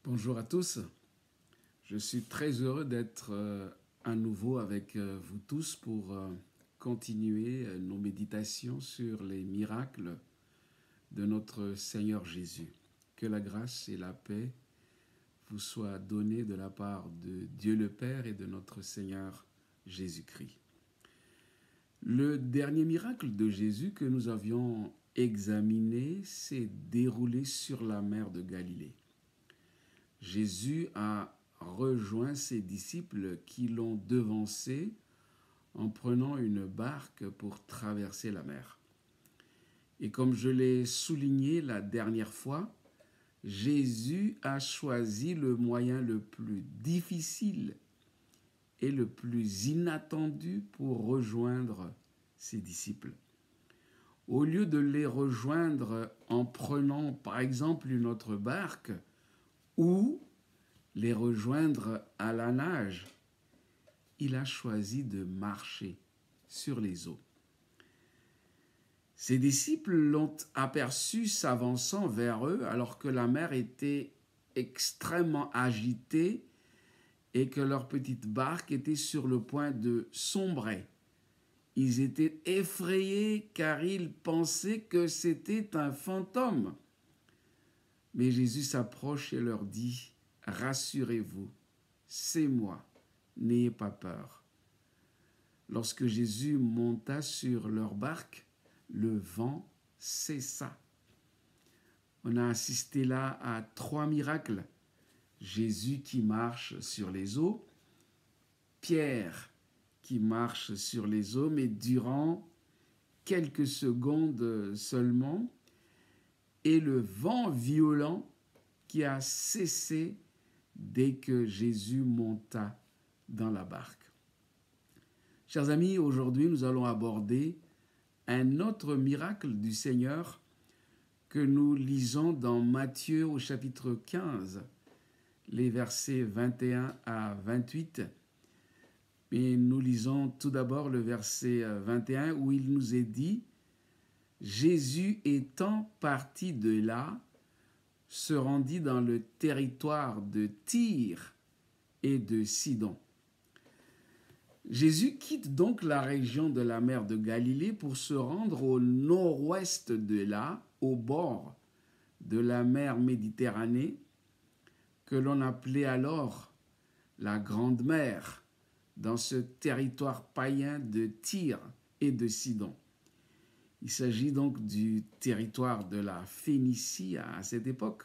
Bonjour à tous, je suis très heureux d'être à nouveau avec vous tous pour continuer nos méditations sur les miracles de notre Seigneur Jésus. Que la grâce et la paix vous soient données de la part de Dieu le Père et de notre Seigneur Jésus-Christ. Le dernier miracle de Jésus que nous avions examiné s'est déroulé sur la mer de Galilée. Jésus a rejoint ses disciples qui l'ont devancé en prenant une barque pour traverser la mer. Et comme je l'ai souligné la dernière fois, Jésus a choisi le moyen le plus difficile et le plus inattendu pour rejoindre ses disciples. Au lieu de les rejoindre en prenant par exemple une autre barque, ou les rejoindre à la nage, il a choisi de marcher sur les eaux. Ses disciples l'ont aperçu s'avançant vers eux alors que la mer était extrêmement agitée et que leur petite barque était sur le point de sombrer. Ils étaient effrayés car ils pensaient que c'était un fantôme. Mais Jésus s'approche et leur dit « Rassurez-vous, c'est moi, n'ayez pas peur. » Lorsque Jésus monta sur leur barque, le vent cessa. On a assisté là à 3 miracles. Jésus qui marche sur les eaux, Pierre qui marche sur les eaux, mais durant quelques secondes seulement, et le vent violent qui a cessé dès que Jésus monta dans la barque. Chers amis, aujourd'hui nous allons aborder un autre miracle du Seigneur que nous lisons dans Matthieu au chapitre 15, les versets 21 à 28. Mais nous lisons tout d'abord le verset 21 où il nous est dit « Jésus étant parti de là, se rendit dans le territoire de Tyr et de Sidon. » Jésus quitte donc la région de la mer de Galilée pour se rendre au nord-ouest de là, au bord de la mer Méditerranée, que l'on appelait alors la Grande Mer, dans ce territoire païen de Tyr et de Sidon. Il s'agit donc du territoire de la Phénicie à cette époque.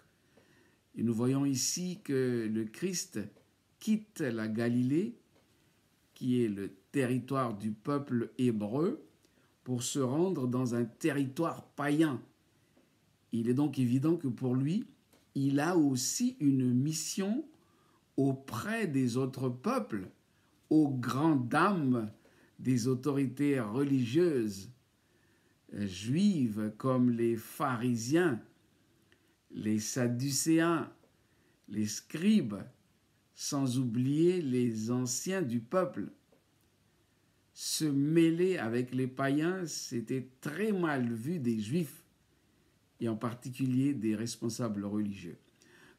Et nous voyons ici que le Christ quitte la Galilée, qui est le territoire du peuple hébreu, pour se rendre dans un territoire païen. Il est donc évident que pour lui, il a aussi une mission auprès des autres peuples, aux grandes dames des autorités religieuses juives comme les pharisiens, les sadducéens, les scribes, sans oublier les anciens du peuple. Se mêler avec les païens, c'était très mal vu des juifs, et en particulier des responsables religieux.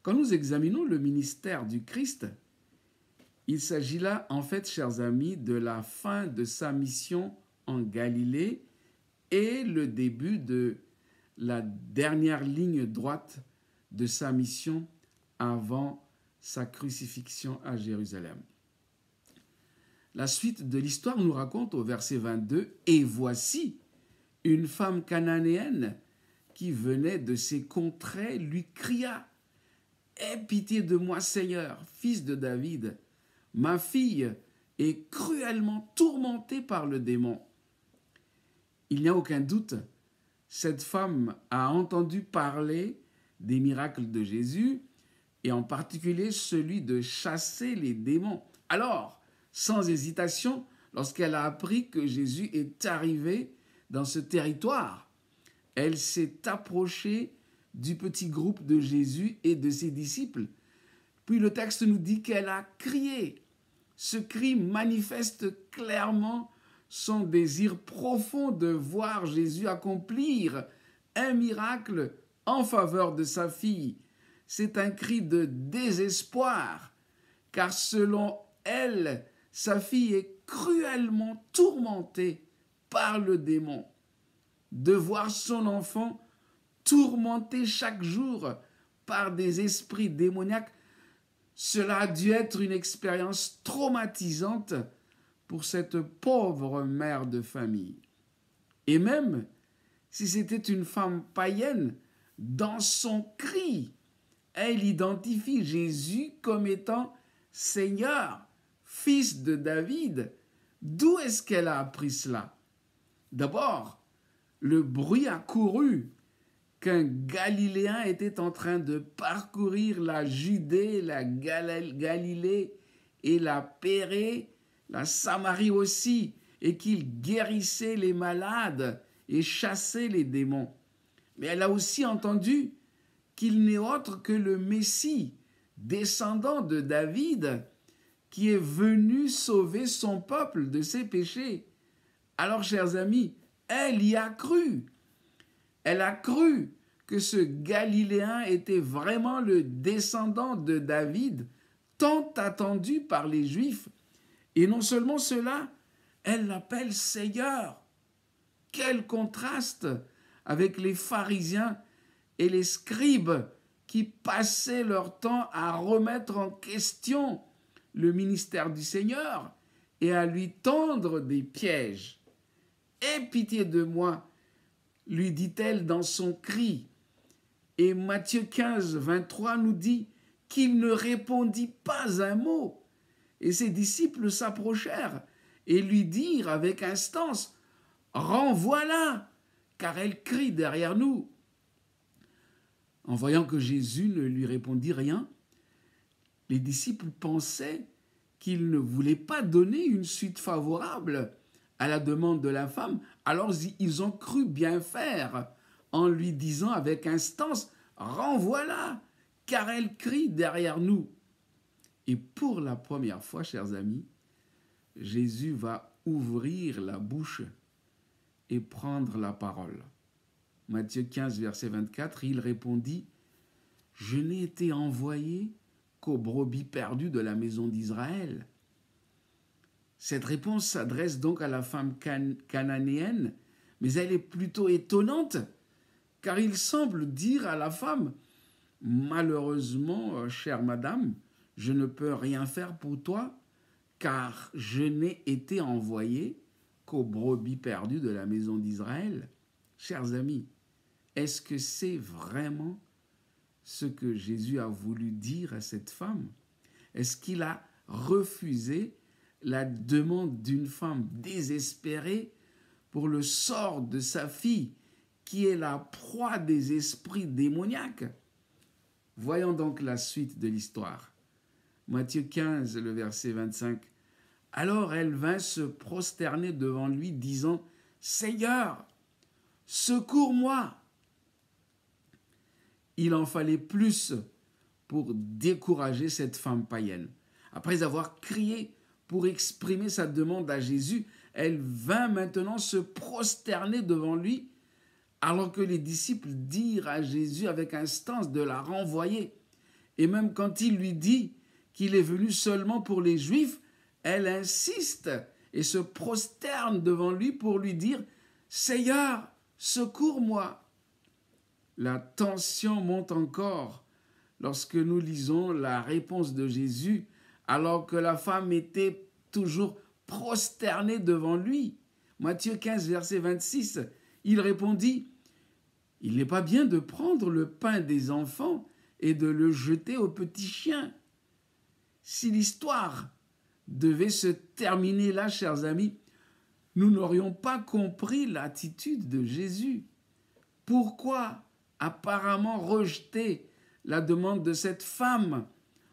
Quand nous examinons le ministère du Christ, il s'agit là, en fait, chers amis, de la fin de sa mission en Galilée et le début de la dernière ligne droite de sa mission avant sa crucifixion à Jérusalem. La suite de l'histoire nous raconte au verset 22 « Et voici, une femme cananéenne qui venait de ces contrées lui cria « Aie pitié de moi, Seigneur, fils de David, ma fille est cruellement tourmentée par le démon. » Il n'y a aucun doute, cette femme a entendu parler des miracles de Jésus et en particulier celui de chasser les démons. Alors, sans hésitation, lorsqu'elle a appris que Jésus est arrivé dans ce territoire, elle s'est approchée du petit groupe de Jésus et de ses disciples. Puis le texte nous dit qu'elle a crié. Ce cri manifeste clairement son désir profond de voir Jésus accomplir un miracle en faveur de sa fille. c'est un cri de désespoir, car selon elle, sa fille est cruellement tourmentée par le démon. De voir son enfant tourmenté chaque jour par des esprits démoniaques, cela a dû être une expérience traumatisante pour cette pauvre mère de famille. Et même si c'était une femme païenne, dans son cri, elle identifie Jésus comme étant Seigneur, fils de David. D'où est-ce qu'elle a appris cela? D'abord, le bruit a couru qu'un Galiléen était en train de parcourir la Judée, la Galilée et la Pérée, la Samarie aussi, et qu'il guérissait les malades et chassait les démons. Mais elle a aussi entendu qu'il n'est autre que le Messie, descendant de David, qui est venu sauver son peuple de ses péchés. Alors, chers amis, elle y a cru. Elle a cru que ce Galiléen était vraiment le descendant de David, tant attendu par les Juifs. Et non seulement cela, elle l'appelle Seigneur. Quel contraste avec les pharisiens et les scribes qui passaient leur temps à remettre en question le ministère du Seigneur et à lui tendre des pièges. « Aie pitié de moi », lui dit-elle dans son cri. Et Matthieu 15, 23 nous dit qu'il ne répondit pas un mot. Et ses disciples s'approchèrent et lui dirent avec instance « Renvoie-la, car elle crie derrière nous. » En voyant que Jésus ne lui répondit rien, les disciples pensaient qu'il ne voulait pas donner une suite favorable à la demande de la femme. Alors ils ont cru bien faire en lui disant avec instance « Renvoie-la, car elle crie derrière nous. » Et pour la première fois, chers amis, Jésus va ouvrir la bouche et prendre la parole. Matthieu 15, verset 24, il répondit « Je n'ai été envoyé qu'aux brebis perdues de la maison d'Israël. » Cette réponse s'adresse donc à la femme cananéenne, mais elle est plutôt étonnante, car il semble dire à la femme « Malheureusement, chère madame, je ne peux rien faire pour toi, car je n'ai été envoyé qu'aux brebis perdues de la maison d'Israël. » Chers amis, est-ce que c'est vraiment ce que Jésus a voulu dire à cette femme? Est-ce qu'il a refusé la demande d'une femme désespérée pour le sort de sa fille, qui est la proie des esprits démoniaques? Voyons donc la suite de l'histoire. Matthieu 15, le verset 25. « Alors elle vint se prosterner devant lui, disant « Seigneur, secours-moi !» Il en fallait plus pour décourager cette femme païenne. Après avoir crié pour exprimer sa demande à Jésus, elle vint maintenant se prosterner devant lui, alors que les disciples dirent à Jésus avec instance de la renvoyer. Et même quand il lui dit qu'il est venu seulement pour les Juifs, elle insiste et se prosterne devant lui pour lui dire « Seigneur, secours-moi !» La tension monte encore lorsque nous lisons la réponse de Jésus, alors que la femme était toujours prosternée devant lui. Matthieu 15, verset 26, il répondit « Il n'est pas bien de prendre le pain des enfants et de le jeter aux petits chiens. » Si l'histoire devait se terminer là, chers amis, nous n'aurions pas compris l'attitude de Jésus. Pourquoi apparemment rejeter la demande de cette femme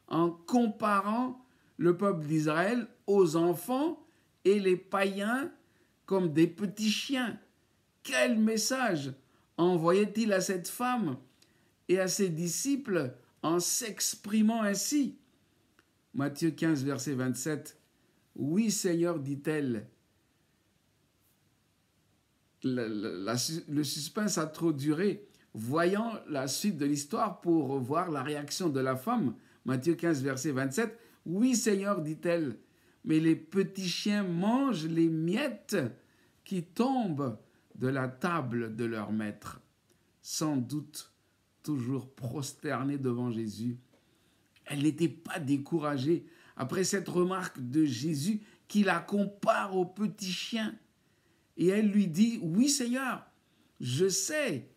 en comparant le peuple d'Israël aux enfants et les païens comme des petits chiens? Quel message envoyait-il à cette femme et à ses disciples en s'exprimant ainsi? Matthieu 15, verset 27. « Oui, Seigneur, dit-elle. » Le suspense a trop duré. Voyons la suite de l'histoire pour voir la réaction de la femme. Matthieu 15, verset 27. « Oui, Seigneur, dit-elle, mais les petits chiens mangent les miettes qui tombent de la table de leur maître. » Sans doute, toujours prosternée devant Jésus, elle n'était pas découragée après cette remarque de Jésus qui la compare aux petits chiens. Et elle lui dit, « Oui, Seigneur, je sais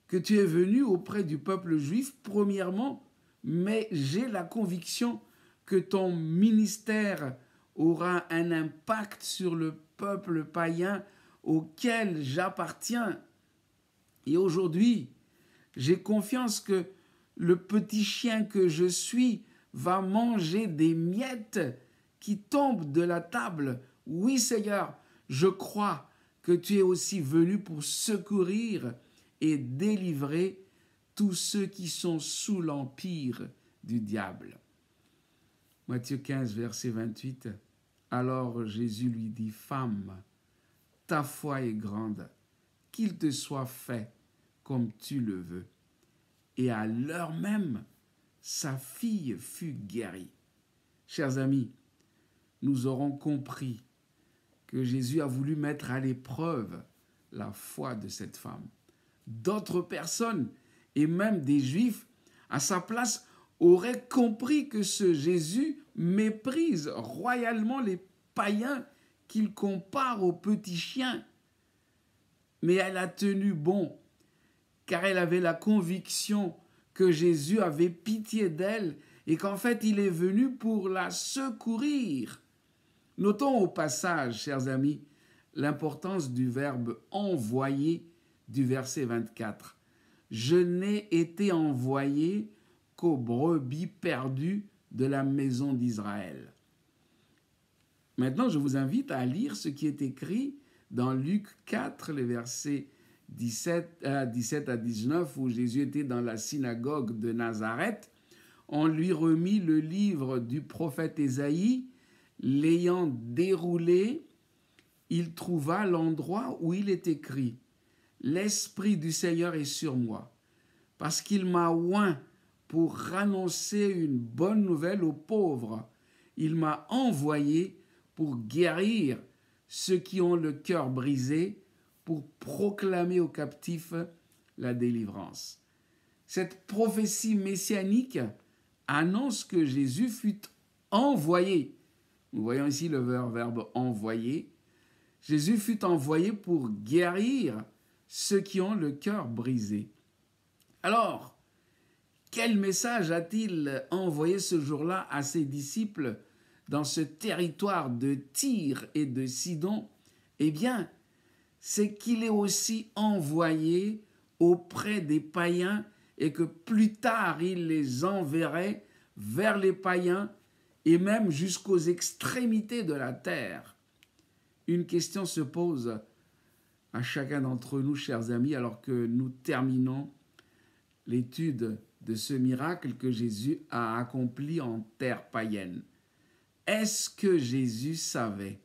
que tu es venu auprès du peuple juif, premièrement, mais j'ai la conviction que ton ministère aura un impact sur le peuple païen auquel j'appartiens. Et aujourd'hui, j'ai confiance que le petit chien que je suis va manger des miettes qui tombent de la table. Oui, Seigneur, je crois que tu es aussi venu pour secourir et délivrer tous ceux qui sont sous l'empire du diable. » Matthieu 15, verset 28. Alors Jésus lui dit, « Femme, ta foi est grande, qu'il te soit fait comme tu le veux. » Et à l'heure même, sa fille fut guérie. Chers amis, nous aurons compris que Jésus a voulu mettre à l'épreuve la foi de cette femme. D'autres personnes, et même des Juifs, à sa place, auraient compris que ce Jésus méprise royalement les païens qu'il compare aux petits chiens. Mais elle a tenu bon, car elle avait la conviction que Jésus avait pitié d'elle et qu'en fait, il est venu pour la secourir. Notons au passage, chers amis, l'importance du verbe « envoyer » du verset 24. « Je n'ai été envoyé qu'aux brebis perdues de la maison d'Israël. » Maintenant, je vous invite à lire ce qui est écrit dans Luc 4, les versets 17 à 19, où Jésus était dans la synagogue de Nazareth. On lui remit le livre du prophète Ésaïe. L'ayant déroulé, il trouva l'endroit où il est écrit « L'Esprit du Seigneur est sur moi, parce qu'il m'a oint pour annoncer une bonne nouvelle aux pauvres. Il m'a envoyé pour guérir ceux qui ont le cœur brisé, pour proclamer aux captifs la délivrance. » Cette prophétie messianique annonce que Jésus fut envoyé. Nous voyons ici le verbe « envoyer ». Jésus fut envoyé pour guérir ceux qui ont le cœur brisé. Alors, quel message a-t-il envoyé ce jour-là à ses disciples dans ce territoire de Tyr et de Sidon? Eh bien, c'est qu'il est aussi envoyé auprès des païens et que plus tard, il les enverrait vers les païens et même jusqu'aux extrémités de la terre. Une question se pose à chacun d'entre nous, chers amis, alors que nous terminons l'étude de ce miracle que Jésus a accompli en terre païenne. Est-ce que Jésus savait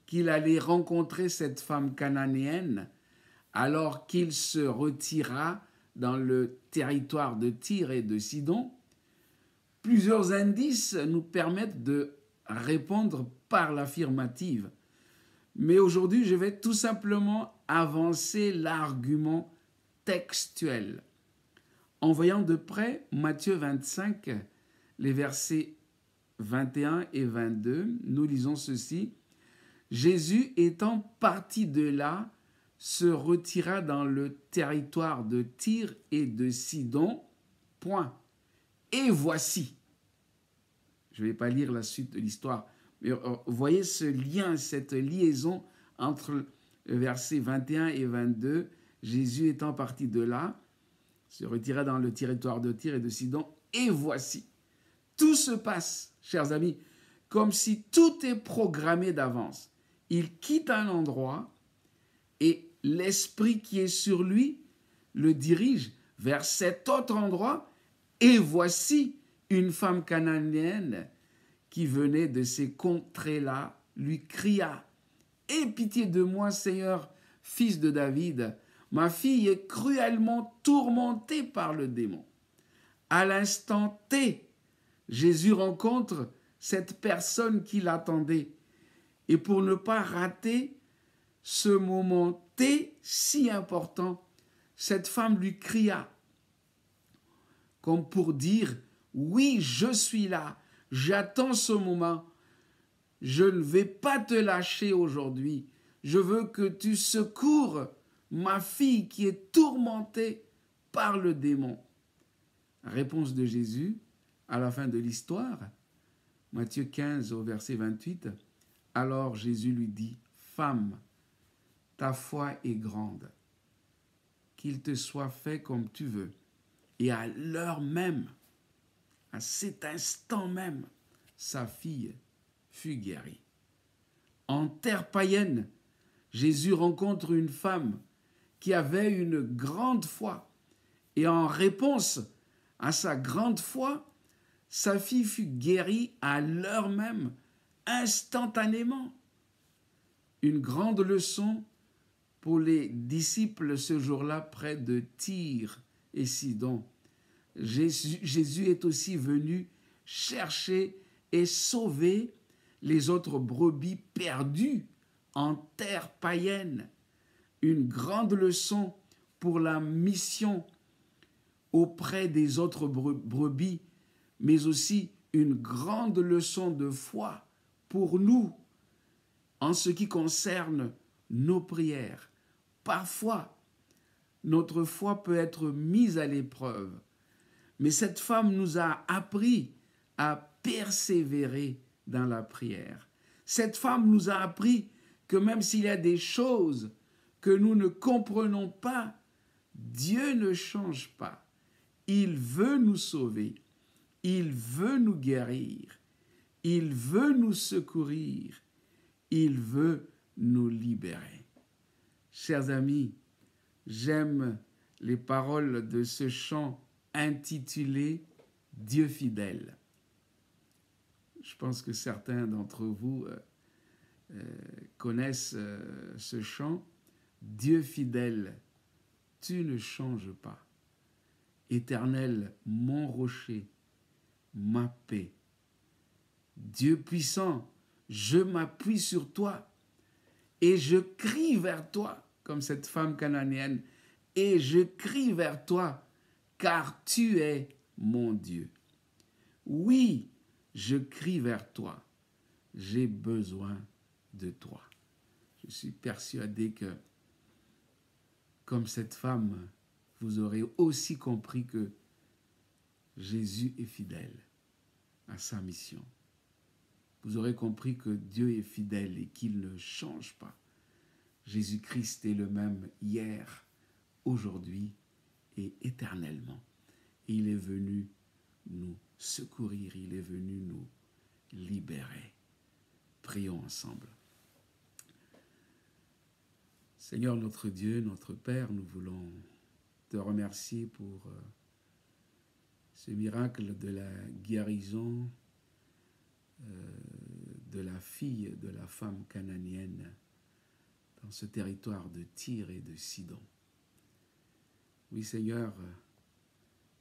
qu'il allait rencontrer cette femme cananéenne alors qu'il se retira dans le territoire de Tyr et de Sidon? Plusieurs indices nous permettent de répondre par l'affirmative. Mais aujourd'hui, je vais tout simplement avancer l'argument textuel. En voyant de près Matthieu 25, les versets 21 et 22, nous lisons ceci. « Jésus étant parti de là, se retira dans le territoire de Tyr et de Sidon. Point. Et voici. » Je ne vais pas lire la suite de l'histoire, mais voyez ce lien, cette liaison entre versets 21 et 22. Jésus étant parti de là, se retira dans le territoire de Tyr et de Sidon. Et voici. Tout se passe, chers amis, comme si tout est programmé d'avance. Il quitte un endroit et l'esprit qui est sur lui le dirige vers cet autre endroit. Et voici une femme cananéenne qui venait de ces contrées-là lui cria « Aie pitié de moi, Seigneur, fils de David, Ma fille est cruellement tourmentée par le démon. À l'instant T, Jésus rencontre cette personne qui l'attendait. Et pour ne pas rater ce moment T si important, cette femme lui cria, comme pour dire, oui, je suis là, j'attends ce moment, je ne vais pas te lâcher aujourd'hui, je veux que tu secours ma fille qui est tourmentée par le démon. Réponse de Jésus à la fin de l'histoire, Matthieu 15 au verset 28, alors Jésus lui dit, femme, ta foi est grande, qu'il te soit fait comme tu veux. Et à l'heure même, à cet instant même, sa fille fut guérie. En terre païenne, Jésus rencontre une femme qui avait une grande foi. Et en réponse à sa grande foi, sa fille fut guérie à l'heure même, instantanément. Une grande leçon pour les disciples ce jour-là près de Tyr et Sidon. Jésus est aussi venu chercher et sauver les autres brebis perdues en terre païenne. Une grande leçon pour la mission auprès des autres brebis, mais aussi une grande leçon de foi pour nous en ce qui concerne nos prières. Parfois, notre foi peut être mise à l'épreuve, mais cette femme nous a appris à persévérer dans la prière. Cette femme nous a appris que même s'il y a des choses que nous ne comprenons pas, Dieu ne change pas. Il veut nous sauver. Il veut nous guérir. Il veut nous secourir. Il veut nous libérer. Chers amis, j'aime les paroles de ce chant intitulé « Dieu fidèle ». Je pense que certains d'entre vous connaissent ce chant. « Dieu fidèle, tu ne changes pas. Éternel, mon rocher, ma paix. Dieu puissant, je m'appuie sur toi et je crie vers toi, comme cette femme cananéenne, et je crie vers toi, car tu es mon Dieu. Oui, je crie vers toi, j'ai besoin de toi. » Je suis persuadé que, comme cette femme, vous aurez aussi compris que Jésus est fidèle à sa mission. Vous aurez compris que Dieu est fidèle et qu'il ne change pas. Jésus-Christ est le même hier, aujourd'hui et éternellement. Et il est venu nous secourir, il est venu nous libérer. Prions ensemble. Seigneur notre Dieu, notre Père, nous voulons te remercier pour ce miracle de la guérison de la fille de la femme cananéenne dans ce territoire de Tyr et de Sidon. Oui, Seigneur,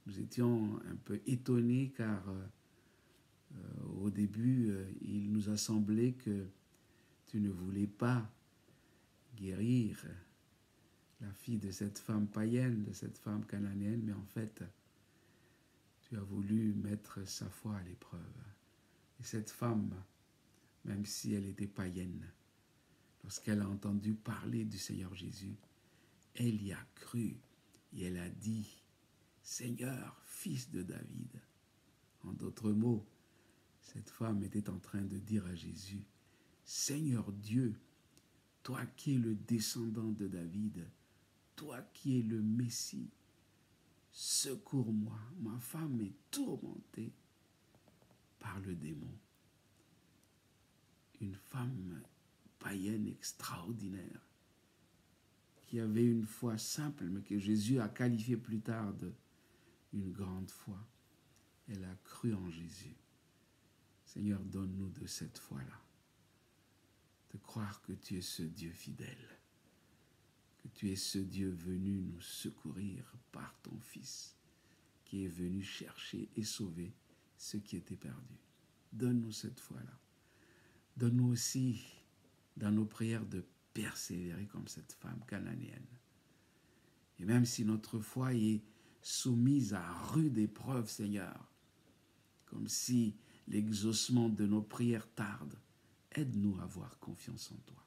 nous étions un peu étonnés car au début, il nous a semblé que tu ne voulais pas guérir la fille de cette femme païenne, de cette femme cananéenne, mais en fait, tu as voulu mettre sa foi à l'épreuve. Et cette femme, même si elle était païenne, lorsqu'elle a entendu parler du Seigneur Jésus, elle y a cru et elle a dit, « Seigneur, fils de David ». En d'autres mots, cette femme était en train de dire à Jésus, « Seigneur Dieu, toi qui es le descendant de David, toi qui es le Messie, secours-moi, ma femme est tourmentée par le démon. » Une femme païenne extraordinaire qui avait une foi simple, mais que Jésus a qualifiée plus tard d'une grande foi. Elle a cru en Jésus. Seigneur, donne-nous de cette foi-là, de croire que tu es ce Dieu fidèle, que tu es ce Dieu venu nous secourir par ton Fils, qui est venu chercher et sauver ceux qui étaient perdus. Donne-nous cette foi-là. Donne-nous aussi, dans nos prières, de persévérer comme cette femme cananéenne. Et même si notre foi est soumise à rude épreuve, Seigneur, comme si l'exaucement de nos prières tarde, aide-nous à avoir confiance en toi,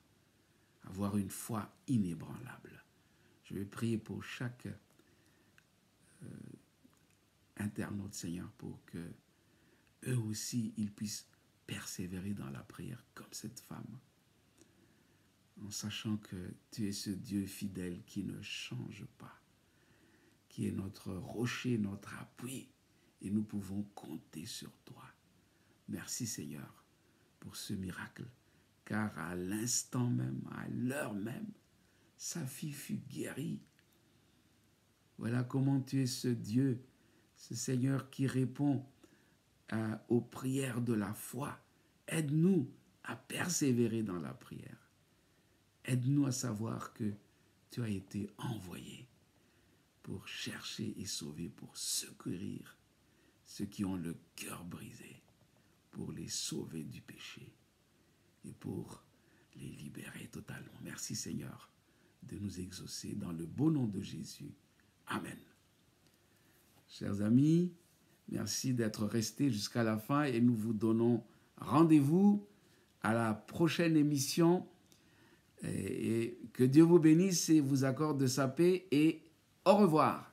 à avoir une foi inébranlable. Je vais prier pour chaque internaute, Seigneur, pour que eux aussi, ils puissent persévérer dans la prière comme cette femme, en sachant que tu es ce Dieu fidèle qui ne change pas, qui est notre rocher, notre appui, et nous pouvons compter sur toi. Merci Seigneur pour ce miracle, car à l'instant même, à l'heure même, sa fille fut guérie. Voilà comment tu es ce Dieu, ce Seigneur qui répond aux prières de la foi. Aide-nous à persévérer dans la prière. Aide-nous à savoir que tu as été envoyé pour chercher et sauver, pour secourir ceux qui ont le cœur brisé, pour les sauver du péché et pour les libérer totalement. Merci Seigneur de nous exaucer dans le beau nom de Jésus. Amen. Chers amis, merci d'être restés jusqu'à la fin et nous vous donnons rendez-vous à la prochaine émission. Et que Dieu vous bénisse et vous accorde de sa paix et au revoir.